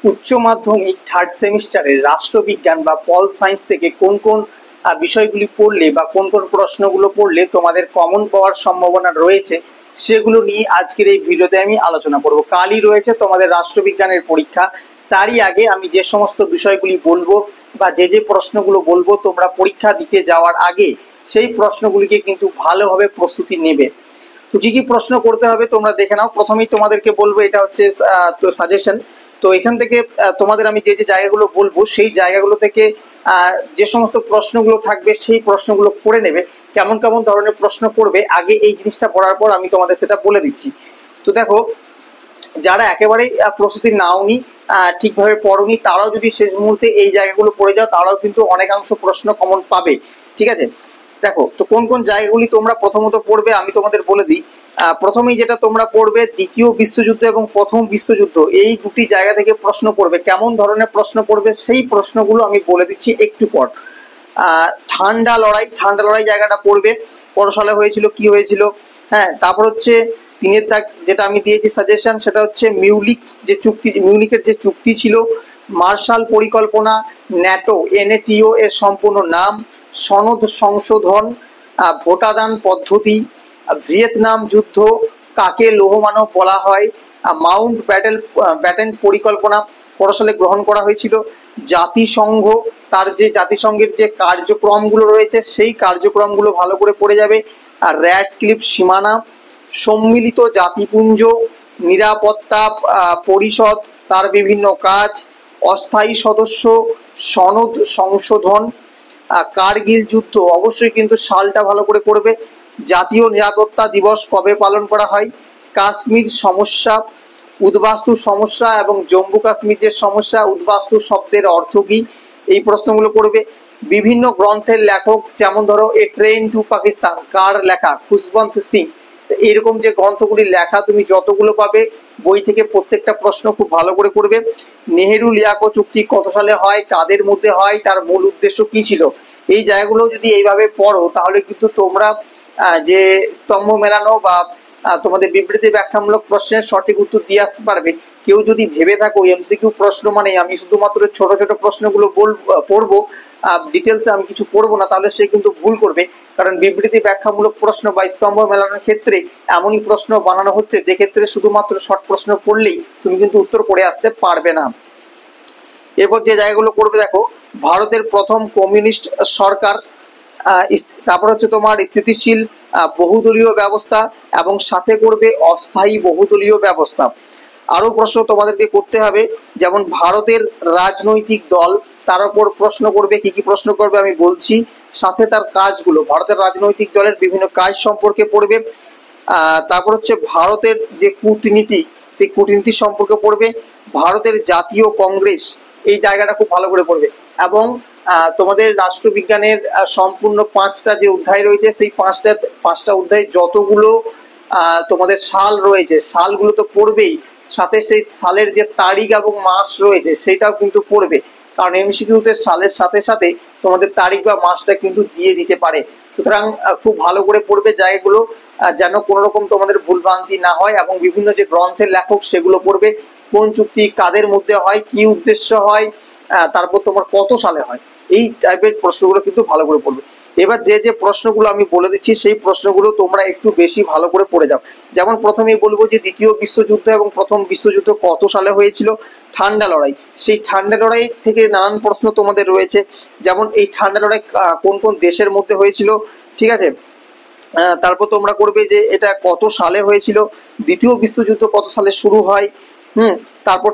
উচ্চ মাধ্যমিক থার্ড সেমিস্টারের রাষ্ট্রবিজ্ঞান বা পল সায়েন্স থেকে কোন কোন বিষয়গুলি পড়লে বা কোন কোন প্রশ্নগুলো পড়লে তোমাদের কমন পাওয়ার সম্ভাবনা রয়েছে সেগুলো নিয়ে আজকের এই ভিডিওতে আমি আলোচনা করব। কালই রয়েছে তোমাদের রাষ্ট্রবিজ্ঞানের পরীক্ষা, তারই আগে আমি যে সমস্ত বিষয়গুলি বলবো বা যে প্রশ্নগুলো বলবো তোমরা পরীক্ষা দিতে যাওয়ার আগে সেই প্রশ্নগুলিকে কিন্তু ভালোভাবে প্রস্তুতি নেবে। তো কি কি প্রশ্ন করতে হবে তোমরা দেখে নাও। প্রথমেই তোমাদেরকে বলবো, এটা হচ্ছে তো সাজেশন। তো এখান থেকে তোমাদের আমি যে জায়গাগুলো বলবো সেই জায়গাগুলো থেকে যে সমস্ত প্রশ্নগুলো থাকবে সেই প্রশ্নগুলো পড়ে নেবে। কেমন কেমন ধরনের প্রশ্ন করবে আগে এই জিনিসটা পড়ার পর আমি তোমাদের সেটা বলে দিচ্ছি। তো দেখো, যারা একেবারেই প্রস্তুতি নাওনি, ঠিকভাবে পড়োনি, তারাও যদি শেষ মুহূর্তে এই জায়গাগুলো পড়ে যাও তারাও কিন্তু অনেকাংশ প্রশ্ন কমন পাবে। ঠিক আছে, দেখো তো কোন কোন জায়গাগুলি তোমরা প্রথমত পড়বে আমি তোমাদের বলে দিই। প্রথমেই যেটা তোমরা পড়বে, দ্বিতীয় বিশ্বযুদ্ধ এবং প্রথম বিশ্বযুদ্ধ, এই দুটি জায়গা থেকে প্রশ্ন পড়বে। কেমন ধরনের প্রশ্ন পড়বে সেই প্রশ্নগুলো আমি বলে দিচ্ছি একটু পর। ঠান্ডা লড়াই জায়গাটা পড়বে, কত সালে হয়েছিল, কি হয়েছিল। হ্যাঁ, তারপর হচ্ছে তিনের দাগ যেটা আমি দিয়েছি সাজেশন, সেটা হচ্ছে মিউনিকের যে চুক্তি ছিল, মার্শাল পরিকল্পনা, ন্যাটো NATO এর সম্পূর্ণ নাম, সনদ সংশোধন, ভোটাদান পদ্ধতি, ভিয়েতনাম যুদ্ধ কাকে লৌহমানব বলা হয়, মাউন্ট ব্যাটেন পরিকল্পনা কত সালে গ্রহণ করা হয়েছিল, জাতিসংঘ, তার যে জাতিসংঘের যে কার্যক্রমগুলো রয়েছে সেই কার্যক্রমগুলো ভালো করে পড়ে যাবে, আর র্যাডক্লিফ সীমানা, সম্মিলিত জাতিপুঞ্জ, নিরাপত্তা পরিষদ তার বিভিন্ন কাজ, অস্থায়ী সদস্য, সনদ সংশোধন, কার্গিল যুদ্ধ, অবশ্যই কিন্তু সালটা ভালো করে পড়বে, জাতীয় নিরাপত্তা দিবস কবে পালন করা হয়, কাশ্মীর সমস্যা, উদ্বাস্তু সমস্যা এবং জম্মু কাশ্মীর যে সমস্যা, উদ্বাস্তু শব্দের অর্থ কি, এই প্রশ্নগুলো করবে। বিভিন্ন গ্রন্থের লেখক, যেমন ধরো এ ট্রেন টু পাকিস্তান কার লেখা, খুশবন্ত সিং, এরকম যে গ্রন্থগুলি লেখা তুমি যতগুলো পাবে বই থেকে প্রত্যেকটা প্রশ্ন খুব ভালো করে করবে। নেহেরু লিয়াকত চুক্তি কত সালে হয়, কাদের মধ্যে হয়, তার মূল উদ্দেশ্য কি ছিল, এই জায়গাগুলো যদি এইভাবে পড়ো তাহলে কিন্তু তোমরা যে স্তম্ভ মেলানো বা তোমাদের বিবৃতি ব্যাখ্যামূলক প্রশ্নের সঠিক উত্তর দিয়ে আসতে পারবে। কেউ যদি ভেবে থাকো MCQ প্রশ্ন মানে আমি শুধুমাত্র ছোট ছোট প্রশ্নগুলো পড়বো, ডিটেলসে আমি কিছু পড়বো না, তাহলে সে কিন্তু ভুল করবে। কারণ বিবৃতি ব্যাখ্যামূলক প্রশ্ন বা স্তম্ভ মেলানোর ক্ষেত্রে এমনই প্রশ্ন বানানো হচ্ছে যে ক্ষেত্রে শুধুমাত্র শর্ট প্রশ্ন পড়লেই তুমি কিন্তু উত্তর করে আসতে পারবে না। এরপর যে জায়গাগুলো করবে, দেখো ভারতের প্রথম কমিউনিস্ট সরকার, তারপর হচ্ছে তোমার স্থিতিশীল বহুদলীয় ব্যবস্থা এবং সাথে করবে অস্থায়ী বহুদলীয় ব্যবস্থা। আরো প্রশ্ন তোমাদেরকে করতে হবে, যেমন ভারতের রাজনৈতিক দল, তার উপর প্রশ্ন করবে। কি কি প্রশ্ন করবে আমি বলছি, সাথে তার কাজগুলো, ভারতের রাজনৈতিক দলের বিভিন্ন কাজ সম্পর্কে পড়বে। তারপর হচ্ছে ভারতের যে কূটনীতি, সেই কূটনীতি সম্পর্কে পড়বে। ভারতের জাতীয় কংগ্রেস, এই জায়গাটা খুব ভালো করে পড়বে। এবং তোমাদের রাষ্ট্রবিজ্ঞানের সম্পূর্ণ 5টা যে অধ্যায় রয়েছে সেই পাঁচটা অধ্যায় যতগুলো তোমাদের সাল রয়েছে সালগুলো তো পড়বেই, সাথে সেই সালের যে তারিখ এবং মাস রয়েছে সেটাও কিন্তু পড়বে। কারণ MCQতে সালের সাথে সাথে তোমাদের তারিখ বা মাসটা কিন্তু দিয়ে দিতে পারে। সুতরাং খুব ভালো করে পড়বে জায়গাগুলো, যেন কোনো রকম তোমাদের ভুলভ্রান্তি না হয়। এবং বিভিন্ন যে গ্রন্থের লেখক সেগুলো পড়বে, কোন চুক্তি কাদের মধ্যে হয়, কি উদ্দেশ্য হয়, তারপর তোমার কত সালে হয়, এই টাইপের প্রশ্নগুলো কিন্তু ভালো করে পড়বে। এবার যে প্রশ্নগুলো আমি বলে দিচ্ছি সেই প্রশ্নগুলো তোমরা একটু বেশি ভালো করে পড়ে যাও। যেমন প্রথমেই বলবো যে দ্বিতীয় বিশ্বযুদ্ধ এবং প্রথম বিশ্বযুদ্ধ কত সালে হয়েছিল, ঠান্ডা লড়াই, সেই ঠান্ডা লড়াই থেকে নানান প্রশ্ন তোমাদের রয়েছে। যেমন এই ঠান্ডা লড়াই কোন কোন দেশের মধ্যে হয়েছিল, ঠিক আছে। তারপর তোমরা করবে যে এটা কত সালে হয়েছিল, দ্বিতীয় বিশ্বযুদ্ধ কত সালে শুরু হয়। তারপর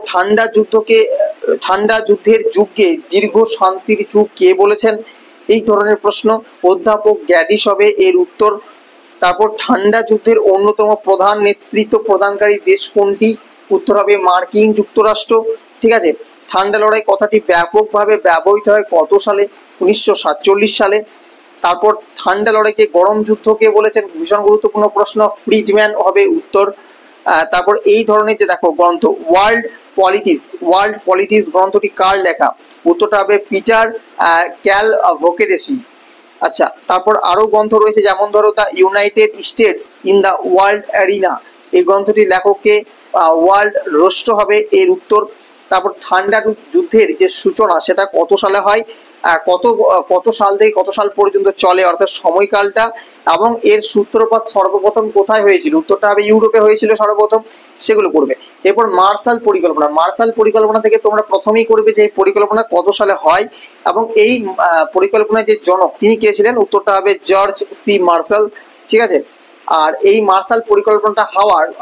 ঠান্ডা যুদ্ধের যুগকে দীর্ঘ শান্তির যুগ কে বলেছেন, এই ধরনের প্রশ্ন। অধ্যাপক গ্যাডিস হবে এর উত্তর। তারপর ঠান্ডা যুদ্ধের অন্যতম প্রধান নেতৃত্ব প্রদানকারী দেশ কোনটি, উত্তর হবে মার্কিন যুক্তরাষ্ট্র। ঠিক আছে, ঠান্ডা লড়াই কথাটি ব্যাপকভাবে ব্যবহৃত হয় কত সালে, 1947 সালে। তারপর ঠান্ডা লড়াইকে গরম যুদ্ধ কে বলেছেন, ভীষণ গুরুত্বপূর্ণ প্রশ্ন, ফ্রিজম্যান হবে উত্তর। তারপর এই ধরনের যে দেখো গ্রন্থ, ওয়ার্ল্ড পলিটিক্স গ্রন্থটি কার লেখা, উত্তরটা হবে পিটার ক্যালভোকেডেসি। আচ্ছা, তারপর আরো গ্রন্থ রয়েছে, যেমন ধরো the United states in the world arena, এই গ্রন্থটির লেখককে ওয়ার্ল্ড রোস্টো হবে এর উত্তর। তারপর ঠান্ডা যুদ্ধের যে সূচনা সেটা কত সালে হয়, কত কত সাল থেকে কত সাল পর্যন্ত চলে অর্থাৎ সময়কালটা, এবং এর সূত্রপাত সর্বপ্রথম কোথায় হয়েছিল, উত্তরটা হবে ইউরোপে হয়েছিল সর্বপ্রথম, সেগুলো করবে। এরপর মার্শাল পরিকল্পনা, মার্শাল পরিকল্পনা থেকে তোমরা প্রথমেই করবে যে এই পরিকল্পনা কত সালে হয় এবং এই পরিকল্পনার যে জনক তিনি কে ছিলেন, উত্তরটা হবে জর্জ সি মার্শাল, ঠিক আছে। আর এই মার্শাল পরিকল্পনাটা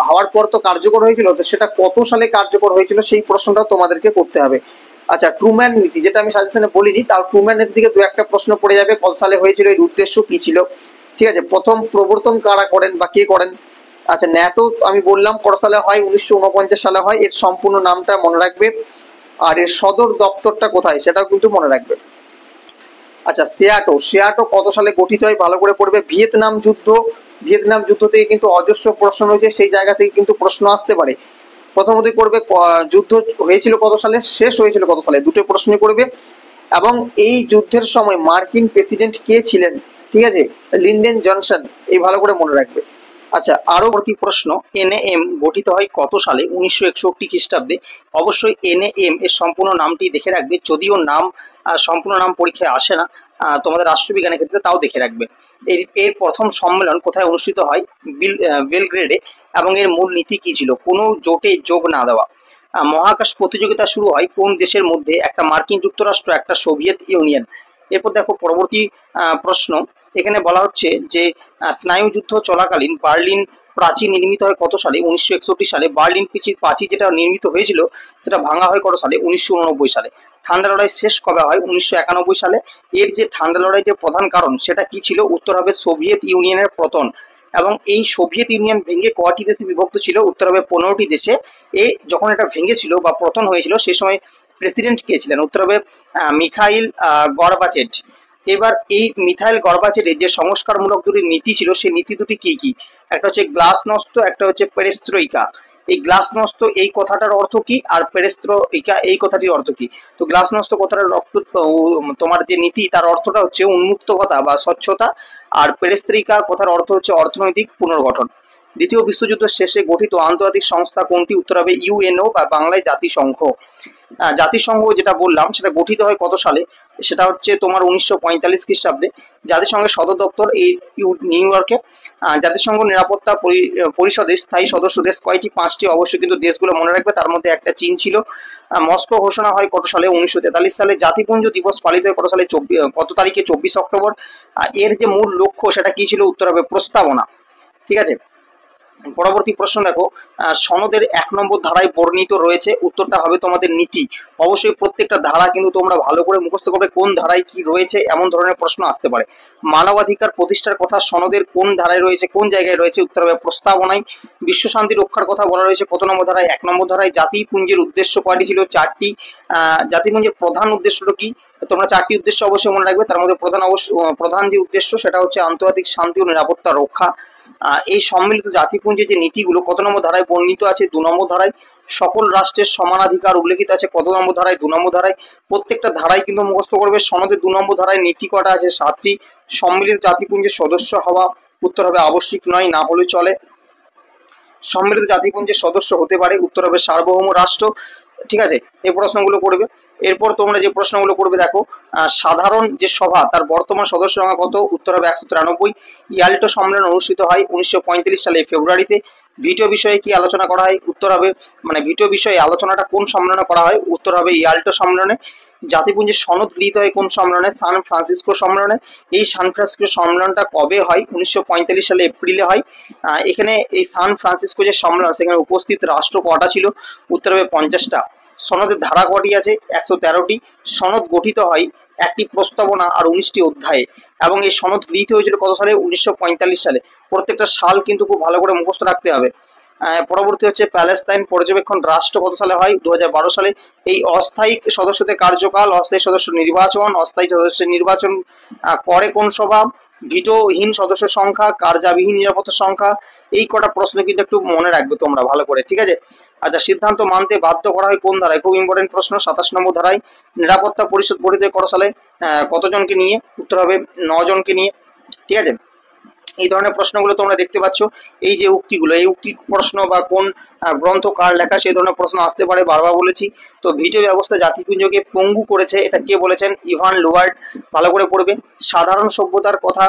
হওয়ার পর তো কার্যকর হয়েছিল, তো সেটা কত সালে কার্যকর হয়েছিল সেই প্রশ্নটাও তোমাদেরকে করতে হবে। আচ্ছা, ট্রুম্যান নীতি, যেটা আমি সাজেশনে বলিনি, তার ট্রুম্যান নীতি থেকে দু একটা প্রশ্ন পড়ে যাবে, কত সালে হয়েছিল, এর উদ্দেশ্য কি ছিল, ঠিক আছে। প্রথম প্রবর্তন কারা করেন বা কে করেন। আচ্ছা, ন্যাটো আমি বললাম কত সালে হয়, 1949 সালে হয়, এর সম্পূর্ণ নামটা মনে রাখবে, আর এর সদর দপ্তরটা কোথায় সেটাও কিন্তু মনে রাখবে। আচ্ছা, সিয়াটো কত সালে গঠিত হয় ভালো করে পড়বে। ভিয়েতনাম যুদ্ধ থেকে কিন্তু অজস্র প্রশ্ন রয়েছে, সেই জায়গা থেকে কিন্তু প্রশ্ন আসতে পারে। প্রথমতই করবে যুদ্ধ হয়েছিল কত সালে, শেষ হয়েছিল কত সালে, দুটো প্রশ্নই করবে। এবং এই যুদ্ধের সময় মার্কিন প্রেসিডেন্ট কে ছিলেন, ঠিক আছে, লিন্ডেন জনসন, এই ভালো করে মনে রাখবে। আচ্ছা, আরো পরবর্তী প্রশ্ন, এনএএম গঠিত হয় কত সালে, 1961 খ্রিস্টাব্দে। অবশ্যই এনএএম এর সম্পূর্ণ নামটি দেখে রাখবে, যদিও নাম সম্পূর্ণ নাম পরীক্ষায় আসে না তোমাদের রাষ্ট্রবিজ্ঞানের ক্ষেত্রে, তাও দেখে রাখবে। এর প্রথম সম্মেলন কোথায় অনুষ্ঠিত হয়, বেলগ্রেডে, এবং এর মূল নীতি কি ছিল, কোনো জোটে যোগ না দেওয়া। মহাকাশ প্রতিযোগিতা শুরু হয় কোন দেশের মধ্যে, একটা মার্কিন যুক্তরাষ্ট্র, একটা সোভিয়েত ইউনিয়ন। এরপর দেখো পরবর্তী প্রশ্ন, এখানে বলা হচ্ছে যে স্নায়ুযুদ্ধ চলাকালীন বার্লিন প্রাচীর নির্মিত হয় কত সালে, 1961 সালে। বার্লিন প্রাচীর যেটা নির্মিত হয়েছিল সেটা ভাঙা হয় কত সালে, 1989 সালে। ঠান্ডা লড়াই শেষ কবে হয়, 1991 সালে। এর যে ঠান্ডা লড়াই যে প্রধান কারণ সেটা কি ছিল, উত্তর হবে সোভিয়েত ইউনিয়নের পতন। এবং এই সোভিয়েত ইউনিয়ন ভেঙে কয়টি দেশে বিভক্ত ছিল, উত্তর হবে 15টি দেশে। যখন এটা ভেঙেছিল বা পতন হয়েছিল সেই সময় প্রেসিডেন্ট কে ছিলেন, উত্তর হবে মিখাইল গর্বাচেভ। এবার এই মিখাইল গর্বাচেভের যে সংস্কারমূলক দুটি নীতি ছিল সেই নীতি দুটি কি কি, একটা হচ্ছে গ্লাসনস্ত, একটা হচ্ছে পেরেস্ত্রইকা। এই গ্লাসনস্ত এই কথাটার অর্থ কি, আর পেরেস্ত্রইকা এই কথাটির অর্থ কি। তো গ্লাসনস্ত কথাটার অর্থ, তোমার যে নীতি তার অর্থটা হচ্ছে উন্মুক্ততা বা স্বচ্ছতা, আর পেরেস্ত্রিকা কথার অর্থ হচ্ছে অর্থনৈতিক পুনর্গঠন। দ্বিতীয় বিশ্বযুদ্ধ শেষে গঠিত আন্তর্জাতিক সংস্থা কোনটি, উত্তর হবে ইউএনও বা বাংলায় জাতিসংঘ। জাতিসংঘ যেটা বললাম সেটা গঠিত হয় কত সালে, সেটা হচ্ছে তোমার 1945 খ্রিস্টাব্দে। জাতিসংঘের সদর দপ্তর এই নিউ ইয়র্কে। জাতিসংঘ নিরাপত্তা পরিষদের স্থায়ী সদস্য দেশ কয়টি, 5টি। অবশ্যই কিন্তু দেশগুলো মনে রাখবে, তার মধ্যে একটা চীন ছিল। মস্কো ঘোষণা হয় কত সালে, 1943 সালে। জাতিপুঞ্জ দিবস পালিত হয় কত সালে, কত তারিখে, 24 অক্টোবর। এর যে মূল লক্ষ্য সেটা কি ছিল, উত্তর হবে প্রস্তাবনা, ঠিক আছে। পরবর্তী প্রশ্ন দেখো, সনদের 1 নম্বর ধারায় বর্ণিত রয়েছে, উত্তরটা হবে তোমাদের নীতি। অবশ্যই প্রত্যেকটা ধারা কিন্তু তোমরা ভালো করে মুখস্থ করবে, কোন ধারায় কি রয়েছে এমন ধরনের প্রশ্ন আসতে পারে। মানবাধিকার প্রতিষ্ঠার কথা সনদের কোন ধারায় রয়েছে, কোন জায়গায় রয়েছে, উত্তর হবে প্রস্তাবনায়। বিশ্ব শান্তি রক্ষার কথা বলা রয়েছে কত নম্বর ধারায়, 1 নম্বর ধারায়। জাতিপুঞ্জের উদ্দেশ্য কয়টি ছিল, 4টি। জাতিপুঞ্জের প্রধান উদ্দেশ্যটা কি, তোমরা 4টি উদ্দেশ্য অবশ্যই মনে রাখবে, তার মধ্যে প্রধান যে উদ্দেশ্য সেটা হচ্ছে আন্তর্জাতিক শান্তি ও নিরাপত্তা রক্ষা। এই সম্মিলিত জাতিপুঞ্জের যে নীতিগুলো কত নম্বর ধারায় বর্ণিত আছে, 2 নম্বর ধারায়। সকল রাষ্ট্রের সমানাধিকার উল্লেখিত আছে কত নম্বর ধারায়, 2 নম্বর ধারায়। প্রত্যেকটা ধারায় কিন্তু মুখস্থ করবে। সনদের 2 নম্বর ধারায় নীতি কটা আছে, 7টি। সম্মিলিত জাতিপুঞ্জের সদস্য হওয়া, উত্তর হবে আবশ্যিক নয়, না হলে চলে। সম্মিলিত জাতিপুঞ্জের সদস্য হতে পারে, উত্তর হবে সার্বভৌম রাষ্ট্র, ঠিক আছে। এই প্রশ্নগুলো করবে। এরপর তোমরা যে প্রশ্নগুলো করবে দেখো, সাধারণ যে সভা তার বর্তমান সদস্য সংখ্যা কত, উত্তর হবে 193। ইয়াল্টো সম্মেলন অনুষ্ঠিত হয় 1935 সালে ফেব্রুয়ারিতে। ভিটো বিষয়ে কি আলোচনা করা হয়, উত্তর হবে, মানে ভিটো বিষয়ে আলোচনাটা কোন সম্মেলনে করা হয়, উত্তর হবে ইয়াল্টো সম্মেলনে। জাতিপুঞ্জের সনদ গৃহীত হয় কোন সম্মেলনে, সান ফ্রান্সিসকো সম্মেলনে। এই সান ফ্রান্সিসকো সম্মেলনটা কবে হয়, 1945 সালে এপ্রিলে হয়। এখানে এই সান ফ্রান্সিসকো যে সম্মেলন সেখানে উপস্থিত রাষ্ট্র কটা ছিল, উত্তর হবে 50টা। সনদের ধারা কটি আছে, 113টি। সনদ গঠিত হয় একটি প্রস্তাবনা আর 19টি অধ্যায়ে, এবং এই সনদ গৃহীত হয়েছিল কত সালে, 1945 সালে। প্রত্যেকটা সাল কিন্তু খুব ভালো করে মুখস্থ রাখতে হবে। পরবর্তী হচ্ছে প্যালেস্তাইন পর্যবেক্ষণ রাষ্ট্র কত সালে হয়, 2012 সালে। এই অস্থায়ী সদস্যদের কার্যকাল, অস্থায়ী সদস্য নির্বাচন, অস্থায়ী সদস্যের নির্বাচন করে কোন সভা, ভিটোহীন সদস্যের সংখ্যা, কার্যাবিহীন নিরাপত্তার সংখ্যা। এই কটা প্রশ্ন কিন্তু একটু মনে রাখবে তোমরা ভালো করে, ঠিক আছে। আচ্ছা, সিদ্ধান্ত মানতে বাধ্য করা হয় কোন ধারায়, খুব ইম্পর্টেন্ট প্রশ্ন, 27 নম্বর ধারায়। নিরাপত্তা পরিষদ গঠিত কত সালে, কতজনকে নিয়ে, উত্তর হবে 9 জনকে নিয়ে, ঠিক আছে। এই ধরনের প্রশ্নগুলো তোমরা দেখতে পাচ্ছ। এই যে উক্তিগুলো, এই উক্তি প্রশ্ন বা কোন গ্রন্থ কার লেখা, সেই ধরনের প্রশ্ন আসতে পারে, বারবার বলেছি। তো ভিডিও ব্যবস্থা জাতিপুঞ্জকে পঙ্গু করেছে, এটা কে বলেছেন? ইভান লুয়ার্ড। ভালো করে পড়বে। সাধারণ সভ্যতার কথা,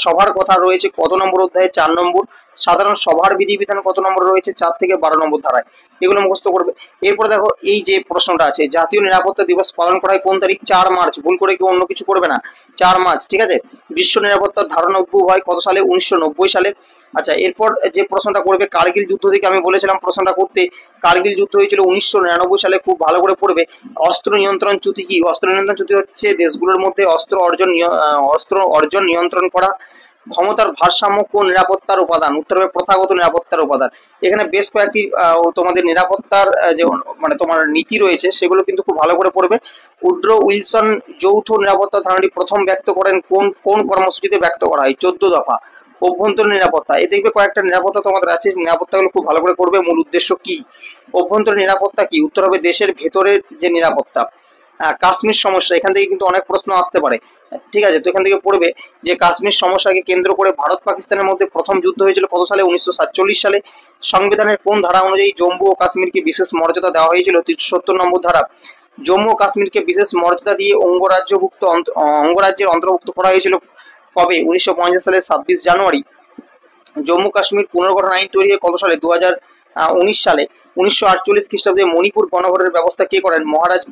সভার কথা রয়েছে কত নম্বর অধ্যায়ে? 4 নম্বর। সাধারণ সভার বিধিবিধান কত নম্বর রয়েছে? 4 থেকে 12 নম্বর ধারায়। এগুলো মুখস্থ করবে। এরপরে দেখো এই যে প্রশ্নটা আছে, জাতীয় নিরাপত্তা দিবস পালন করা হয় কোন তারিখ? 4 মার্চ। ভুল করে কেউ অন্য কিছু করবে না, 4 মার্চ, ঠিক আছে। বিশ্ব নিরাপত্তার ধারণা উদ্ভব হয় কত সালে? 1990 সালে। আচ্ছা, এরপর যে প্রশ্নটা করবে, কার্গিল যুদ্ধ থেকে আমি বলেছিলাম প্রশ্নটা করতে। কার্গিল যুদ্ধ হয়েছিল 1999 সালে, খুব ভালো করে পড়বে। অস্ত্র নিয়ন্ত্রণ চুক্তি কি? অস্ত্র নিয়ন্ত্রণ চুক্তি হচ্ছে দেশগুলোর মধ্যে অস্ত্র অর্জন নিয়ন্ত্রণ করা। ক্ষমতার ভারসাম্য কোন নিরাপত্তার উপাদান? উত্তর হবে প্রথাগত নিরাপত্তার উপাদান। এখানে বেশ কয়েকটি তোমাদের নিরাপত্তার যে মানে তোমার নীতি রয়েছে, সেগুলো কিন্তু খুব ভালো করে পড়বে। উড্রো উইলসন যৌথ নিরাপত্তা ধারণাটি প্রথম ব্যক্ত করেন কোন কোন কর্মসূচিতে ব্যক্ত করা হয়? 14 দফা। অভ্যন্তরীণ নিরাপত্তা, এই দেখবে কয়েকটা নিরাপত্তা তোমাদের আছে, নিরাপত্তাগুলো খুব ভালো করে করবে। মূল উদ্দেশ্য কি? অভ্যন্তরীণ নিরাপত্তা কি? উত্তর হবে দেশের ভেতরের যে নিরাপত্তা। কাশ্মীর সমস্যা, এখান থেকে কিন্তু অনেক প্রশ্ন আসতে পারে, ঠিক আছে। তো এখান থেকে পড়বে যে কাশ্মীর সমস্যাকে কেন্দ্র করে ভারত পাকিস্তানের মধ্যে প্রথম যুদ্ধ হয়েছিল কত সালে? 1947 সালে। সংবিধানের কোন ধারা অনুযায়ী জম্মু ও কাশ্মীরকে বিশেষ মর্যাদা দেওয়া হয়েছিল? 70 নম্বর ধারা। জম্মু ও কাশ্মীরকে বিশেষ মর্যাদা দিয়ে অঙ্গরাজ্যের অন্তর্ভুক্ত করা হয়েছিল কবে? 1950 সালের 26 জানুয়ারি। জম্মু কাশ্মীর পুনর্গঠন আইন তৈরি হয় কত সালে? 2019 সালে। 1948 খ্রিস্টাব্দে মণিপুর গণভোটের ব্যবস্থা কে করেন? মহারাজ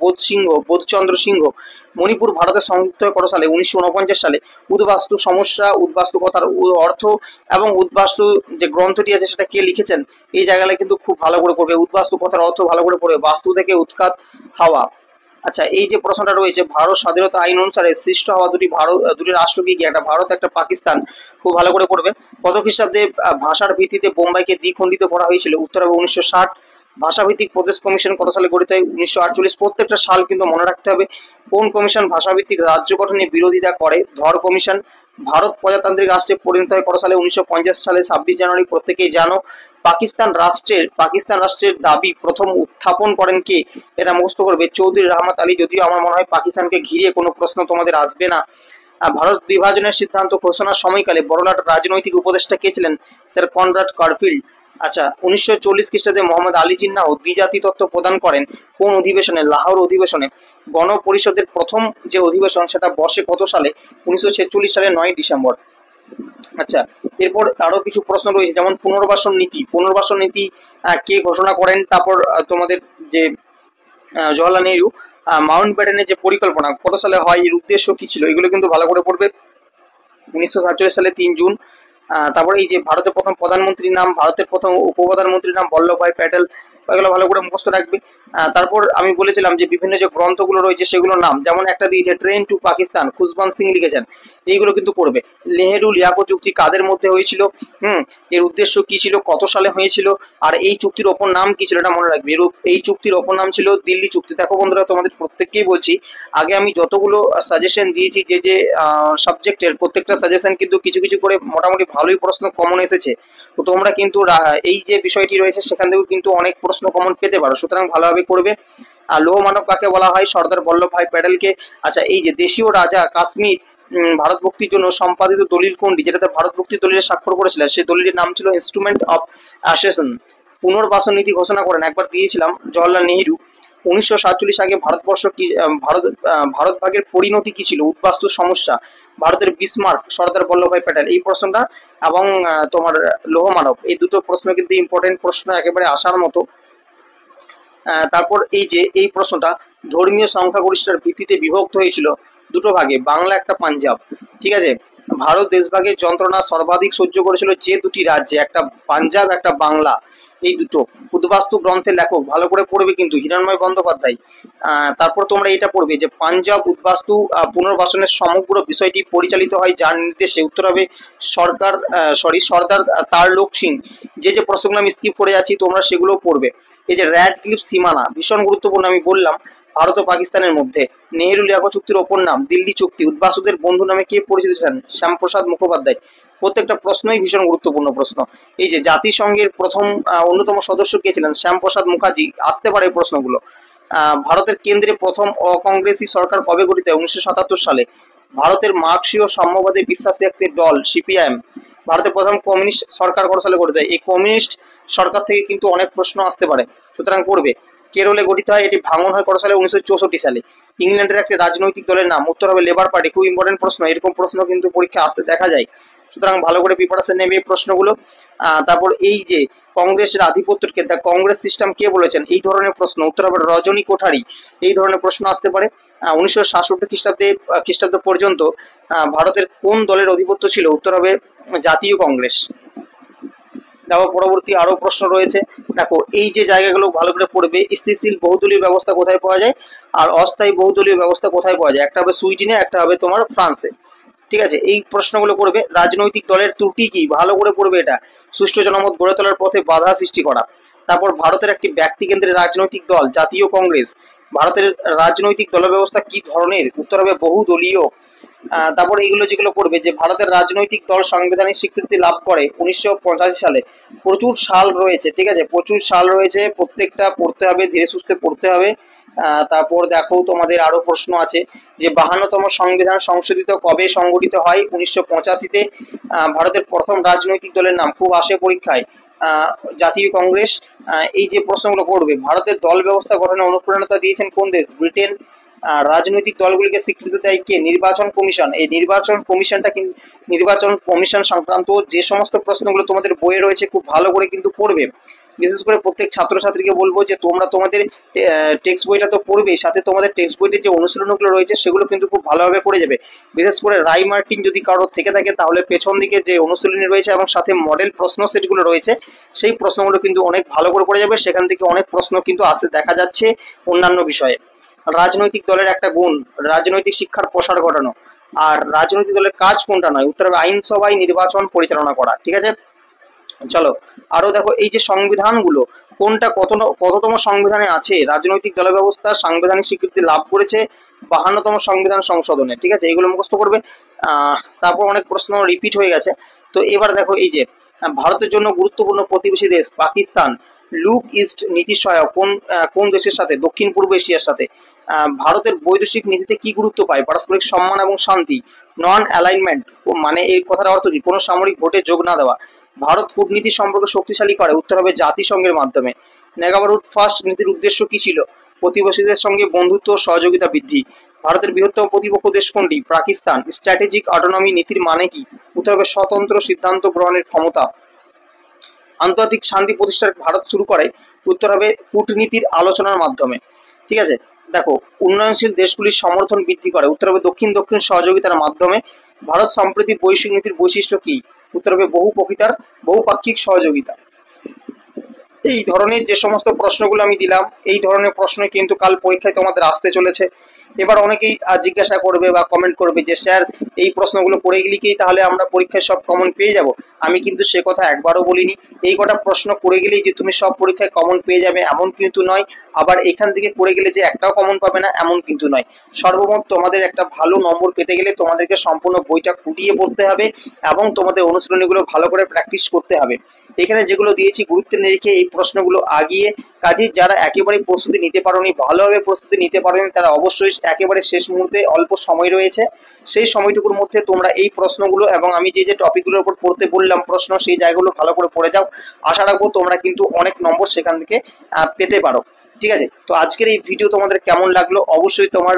বোধচন্দ্র সিংহ। মণিপুর ভারতের সংযুক্ত হয় কত সালে? 1949 সালে। উদ্বাস্তু সমস্যা, উদ্বাস্তু কথার অর্থ এবং উদ্বাস্তু যে গ্রন্থটি আছে সেটা কে লিখেছেন? এই জায়গায় কিন্তু খুব ভালো করে পড়বে। উদ্বাস্তু কথার অর্থ ভালো করে পড়বে, বাস্তু থেকে উৎখাত হাওয়া। আচ্ছা, এই যে প্রশ্নটা রয়েছে, ভারত স্বাধীনতা আইন অনুসারে সৃষ্ট হওয়া দুটি রাষ্ট্র কি? একটা ভারত, একটা পাকিস্তান। খুব ভালো করে পড়বে। কত খ্রিস্টাব্দে ভাষার ভিত্তিতে বোম্বাইকে দ্বিখণ্ডিত করা হয়েছিল? উত্তর হবে 1960। ভাষাভিত্তিক প্রদেশ কমিশন কত সালে গঠিত হয়? 1948। প্রত্যেকটা সাল কিন্তু মনে রাখতে হবে। কোন কমিশন ভাষাভিত্তিক রাজ্য গঠনে বিরোধিতা করে? ধর কমিশন। ভারত প্রজাতান্ত্রিক রাষ্ট্রে পরিণত হয় কত সালে? 1950 সালে 26 জানুয়ারি। প্রত্যেকেই জানো। পাকিস্তান রাষ্ট্রের দাবি প্রথম উত্থাপন করেন কে? এটা মুখস্থ করবে, চৌধুরী রহমত আলী। যদিও আমার মনে হয় পাকিস্তানকে ঘিরে কোনো প্রশ্ন তোমাদের আসবে না। ভারত বিভাজনের সিদ্ধান্ত ঘোষণার সময়কালে বড়লাট রাজনৈতিক উপদেষ্টা কে ছিলেন? স্যার কনরাড কারফিল্ড। আচ্ছা, 1940 খ্রিস্টাব্দে মোহাম্মদ আলী জিন্নাহ দ্বিজাতি তত্ত্ব প্রদান করেন কোন অধিবেশনে? লাহোর অধিবেশনে। গণপরিষদের প্রথম যে অধিবেশন সেটা বসে কত সালে? 1946 সালে 9 ডিসেম্বর। আচ্ছা, এরপর আরো কিছু প্রশ্ন রয়েছে, যেমন পুনর্বাসন নীতি কে ঘোষণা করেন? তারপর তোমাদের যে জওয়াহরলাল নেহরু। মাউন্ট ব্যাটেনের যে পরিকল্পনা কত সালে হয়? এর উদ্দেশ্য কি ছিল? এগুলো কিন্তু ভালো করে পড়বে। 1947 সালে 3 জুন। তারপরে এই যে ভারতের প্রথম প্রধানমন্ত্রীর নাম, ভারতের প্রথম উপপ্রধানমন্ত্রীর নাম বল্লভভাই প্যাটেল। এগুলো ভালো করে মুখস্থ রাখবে। তারপর আমি বলেছিলাম যে বিভিন্ন যে গ্রন্থগুলো রয়েছে সেগুলোর নাম, যেমন একটা দিয়েছে ট্রেন টু পাকিস্তান, খুশবন্ত সিং লিখেছেন। এইগুলো কিন্তু পড়বে। নেহেরু লিয়াকত চুক্তি কাদের মধ্যে হয়েছিল? এর উদ্দেশ্য কি ছিল? কত সালে হয়েছিল? আর এই চুক্তির অপর নাম কি ছিল? এটা মনে রাখবে। এই চুক্তির অপর নাম ছিল দিল্লি চুক্তি। দেখো বন্ধুরা, তোমাদের প্রত্যেককেই বলছি, আগে আমি যতগুলো সাজেশন দিয়েছি যে সাবজেক্টের, প্রত্যেকটা সাজেশন কিন্তু কিছু কিছু করে মোটামুটি ভালোই প্রশ্ন কমন এসেছে। তো তোমরা কিন্তু এই যে বিষয়টি রয়েছে সেখান থেকেও কিন্তু অনেক প্রশ্ন কমন পেতে পারো, সুতরাং ভালোভাবে করবে। আর লৌহ মানব কাকে বলা হয়? সর্দার বল্লভভাই প্যাটেলকে। আচ্ছা, এই যে দেশীয় রাজা কাশ্মীর ভারত মুক্তির জন্য সম্পাদিত দলিল কোনটি, যেটাতে ভারত মুক্তি দলিলে স্বাক্ষর করেছিলেন? সেই দলিলের নাম ছিল ইনস্ট্রুমেন্ট অফ অ্যাসেশন। পুনর্বাসন নীতি ঘোষণা করেন, একবার দিয়েছিলাম, জওয়াহরলাল নেহরু। 1947 আগে ভারতবর্ষ কি ভারত ভাগের পরিণতি কি ছিল? উদ্বাস্তু সমস্যা। ভারতের বিসমার্ক, সর্দার বল্লভভাই প্যাটেল। এই প্রশ্নটা এবং তোমার লৌহ মানব, এই দুটো প্রশ্ন কিন্তু ইম্পর্টেন্ট প্রশ্ন, একেবারে আসার মতো। তারপর এই যে এই প্রশ্নটা, ধর্মীয় সংখ্যাগরিষ্ঠের ভিত্তিতে বিভক্ত হয়েছিল দুটো ভাগে, বাংলা একটা পাঞ্জাব, ঠিক আছে। ভারত দেশভাগের যন্ত্রণা সর্বাধিক সহ্য করেছিল যে দুটি রাজ্যে, একটা পাঞ্জাব, একটা বাংলা, এই দুটো। উদ্বাস্তু গ্রন্থের লেখক, ভালো করে পড়বে কিন্তু, হিরণময় বন্দ্যোপাধ্যায়। তারপর তোমরা এটা পড়বে যে পাঞ্জাব উদ্বাস্তু পুনর্বাসনের সমগ্র বিষয়টি পরিচালিত হয় যার নির্দেশে? উত্তর হবে সর্দার তারলোক সিং। যে প্রশ্নগুলো আমি স্কিপ করে যাচ্ছি তোমরা সেগুলো পড়বে। এই যে র্যাড ক্লিফ সীমানা, ভীষণ গুরুত্বপূর্ণ, আমি বললাম। ভারত ও পাকিস্তানের মধ্যে। নেহেরু লিয়াকত চুক্তির অপর নাম? দিল্লি চুক্তি। উদ্বাস্তুদের বন্ধু নামে কে পরিচিত ছিলেন? শ্যামপ্রসাদ মুখোপাধ্যায়। প্রত্যেকটা প্রশ্নই ভীষণ গুরুত্বপূর্ণ প্রশ্ন। এই যে জাতিসংঘের প্রথম অন্যতম সদস্য কে ছিলেন? শ্যামপ্রসাদ মুখার্জি। আসতে পারে এই প্রশ্নগুলো। ভারতের কেন্দ্রে প্রথম অকংগ্রেসি সরকার কবে গঠিত হয়? 1977 সালে। ভারতের মার্ক্সীয় সাম্যবাদে বিশ্বাসী একটি দল সিপিআইএম। ভারতের প্রথম কমিউনিস্ট সরকার কত সালে গঠিত হয়? এই কমিউনিস্ট সরকার থেকে কিন্তু অনেক প্রশ্ন আসতে পারে, সুতরাং পড়বে। কেরলে গঠিত হয়, এটি ভাঙন হয় কত সালে? 1964 সালে। ইংল্যান্ডের একটি রাজনৈতিক দলের নাম? উত্তর হবে লেবার পার্টি। খুব ইম্পর্টেন্ট প্রশ্ন, এরকম প্রশ্ন কিন্তু পরীক্ষা আসতে দেখা যায়, সুতরাং ভালো করে প্রিপারেশন নেবে এই প্রশ্নগুলো। তারপর এই যে কংগ্রেসের আধিপত্যকে দ্য কংগ্রেস সিস্টেম কে বলেছেন? এই ধরনের প্রশ্ন, উত্তর হবে রজনী কোঠারি। এই ধরনের প্রশ্ন আসতে পারে। 1967 খ্রিস্টাব্দ পর্যন্ত ভারতের কোন দলের আধিপত্য ছিল? উত্তর হবে জাতীয় কংগ্রেস। দেখো পরবর্তী আরো প্রশ্ন রয়েছে, দেখো এই যে জায়গাগুলো ভালো করে পড়বে। স্থিতিশীল বহুদলীয় ব্যবস্থা কোথায় পাওয়া যায় আর অস্থায়ী বহুদলীয় ব্যবস্থা কোথায় পাওয়া যায়? একটা হবে সুইডেনে, একটা হবে তোমার ফ্রান্সে। ঠিক আছে, এই প্রশ্নগুলো করবে। রাজনৈতিক দলের ত্রুটি কি? ভালো করে পড়বে এটা। সুষ্ঠু জনমত গড়ে তোলার পথে বাধা সৃষ্টি করা। তারপর ভারতের একটি ব্যক্তিকেন্দ্রের রাজনৈতিক দল জাতীয় কংগ্রেস। ভারতের রাজনৈতিক দল ব্যবস্থা কি ধরনের? উত্তর হবে বহুদলীয়। তারপর এইগুলো যেগুলো পড়বে, যে ভারতের রাজনৈতিক দল সাংবিধানিক স্বীকৃতি লাভ করে 1985 সালে। প্রচুর সাল রয়েছে, ঠিক আছে, প্রচুর সাল রয়েছে, প্রত্যেকটা পড়তে হবে, ধীরে সুস্থে পড়তে হবে। তারপর দেখো তোমাদের আরো প্রশ্ন আছে, যে 52তম সংবিধান সংশোধিত কবে সংগঠিত হয়? 1985-তে। ভারতের প্রথম রাজনৈতিক দলের নাম? খুব আসে পরীক্ষায়, জাতীয় কংগ্রেস। এই যে প্রশ্নগুলো পড়বে, ভারতের দল ব্যবস্থা গঠনে অনুপ্রেরণা দিয়েছেন কোন দেশ? ব্রিটেন। রাজনৈতিক দলগুলিকে স্বীকৃতি দেয় কে? নির্বাচন কমিশন। এই নির্বাচন কমিশন সংক্রান্ত যে সমস্ত প্রশ্নগুলো তোমাদের বইয়ে রয়েছে খুব ভালো করে কিন্তু পড়বে। বিশেষ করে প্রত্যেক ছাত্রছাত্রীকে বলবো যে তোমরা তোমাদের টেক্সট বইটা তো পড়বেই, সাথে তোমাদের টেক্সট বইতে যে অনুশীলনগুলো রয়েছে সেগুলো কিন্তু খুব ভালোভাবে করে যাবে। বিশেষ করে রাই মার্টিন যদি কারোর থেকে থাকে তাহলে পেছন দিকে যে অনুশীলনী রয়েছে এবং সাথে মডেল প্রশ্ন সেটগুলো রয়েছে সেই প্রশ্নগুলো কিন্তু অনেক ভালো করে পড়ে যাবে। সেখান থেকে অনেক প্রশ্ন কিন্তু আসতে দেখা যাচ্ছে অন্যান্য বিষয়ে। রাজনৈতিক দলের একটা গুণ রাজনৈতিক শিক্ষার প্রসার ঘটানো। আর রাজনৈতিক দলের কাজ কোনটা নয়? উত্তর হবে আইনসভায় নির্বাচন পরিচালনা করা। ঠিক আছে, চলো আরো দেখো, এই যে সংবিধানগুলো কোনটা কততম সংবিধানে আছে? রাজনৈতিক দল ব্যবস্থা সাংবিধানিক স্বীকৃতি লাভ করেছে 52তম সংবিধান সংশোধনে। ঠিক আছে, এইগুলো মুখস্থ করবে। তারপর অনেক প্রশ্ন রিপিট হয়ে গেছে। তো এবার দেখো, এই যে ভারতের জন্য গুরুত্বপূর্ণ প্রতিবেশী দেশ পাকিস্তান। লুক ইস্ট নীতি সহায়ক কোন দেশের সাথে? দক্ষিণ পূর্ব এশিয়ার সাথে। ভারতের বৈদেশিক নীতিতে কি গুরুত্ব পায়? পারস্পরিক সম্মান এবং শান্তি। নন অ্যালাইনমেন্ট মানে এই কথার অর্থ কি? কোনো সামরিক ভোটে যোগ না দেওয়া। ভারত কূটনীতি সম্পর্ক শক্তিশালী করে? উত্তর হবে জাতিসংঘের মাধ্যমে। নেভারহুড ফার্স্ট নীতির উদ্দেশ্য কি ছিল? প্রতিবেশীদের সঙ্গে বন্ধুত্ব সহযোগিতা বৃদ্ধি। ভারতের বৃহত্তম প্রতিপক্ষ দেশ কোনটি? পাকিস্তান। স্ট্র্যাটেজিক অটোনমি নীতির মানে কি? উত্তর হবে স্বতন্ত্র সিদ্ধান্ত গ্রহণের ক্ষমতা। আন্তর্জাতিক শান্তি প্রতিষ্ঠার ভারত শুরু করে? উত্তর হবে কূটনীতির আলোচনার মাধ্যমে। ঠিক আছে, দেখো উন্নয়নশীল দেশগুলির সমর্থন বৃদ্ধি করে? উত্তর হবে দক্ষিণ দক্ষিণ সহযোগিতার মাধ্যমে। ভারত সম্প্রতি বৈশ্বিক নীতির বৈশিষ্ট্য কি? উত্তর হবে বহুপাক্ষিক সহযোগিতা। এই ধরনের যে সমস্ত প্রশ্নগুলো আমি দিলাম, এই ধরনের প্রশ্ন কিন্তু কাল পরীক্ষায় তোমাদের আসতে চলেছে। এবার অনেকেই জিজ্ঞাসা করবে বা কমেন্ট করবে যে স্যার এই প্রশ্নগুলো করে গেলে কি তাহলে আমরা পরীক্ষায় সব কমন পেয়ে যাব? আমি কিন্তু সে কথা একবারও বলিনি। এই কটা প্রশ্ন করে গেলেই যে তুমি সব পরীক্ষায় কমন পেয়ে যাবে এমন কিন্তু নয়, আবার এখান থেকে করে গেলে যে একটাও কমন পাবে না এমন কিন্তু নয়। সর্বমোট তোমাদের একটা ভালো নম্বর পেতে গেলে তোমাদেরকে সম্পূর্ণ বইটা খুঁটিয়ে পড়তে হবে এবং তোমাদের অনুশীলনীগুলো ভালো করে প্র্যাকটিস করতে হবে। এখানে যেগুলো দিয়েছি গুরুত্বের নিরিখে এই প্রশ্নগুলো আগিয়ে, কাজে যারা একেবারে প্রস্তুতি নিতে পারোনি, ভালোভাবে প্রস্তুতি নিতে পারোনি, তারা অবশ্যই একেবারে শেষ মুহূর্তে অল্প সময় রয়েছে, সেই সময়টুকুর মধ্যে তোমরা এই প্রশ্নগুলো এবং আমি যে যে টপিকগুলোর উপর পড়তে বললাম প্রশ্ন, সেই জায়গাগুলো ভালো করে পড়ে যাও। আশা রাখবো তোমরা কিন্তু অনেক নম্বর সেখান থেকে পেতে পারো। ঠিক আছে, তো আজকের এই ভিডিও তোমাদের কেমন লাগলো অবশ্যই তোমার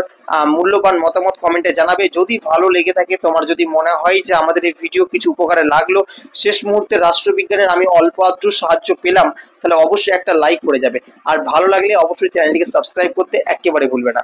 মূল্যবান মতামত কমেন্টে জানাবে। যদি ভালো লেগে থাকে, তোমার যদি মনে হয় যে আমাদের এই ভিডিও কিছু উপকারে লাগলো, শেষ মুহূর্তে রাষ্ট্রবিজ্ঞানের আমি অল্প আদ্র সাহায্য পেলাম, তাহলে অবশ্যই একটা লাইক করে যাবে। আর ভালো লাগলে অবশ্যই চ্যানেলটিকে সাবস্ক্রাইব করতে একেবারে ভুলবে না।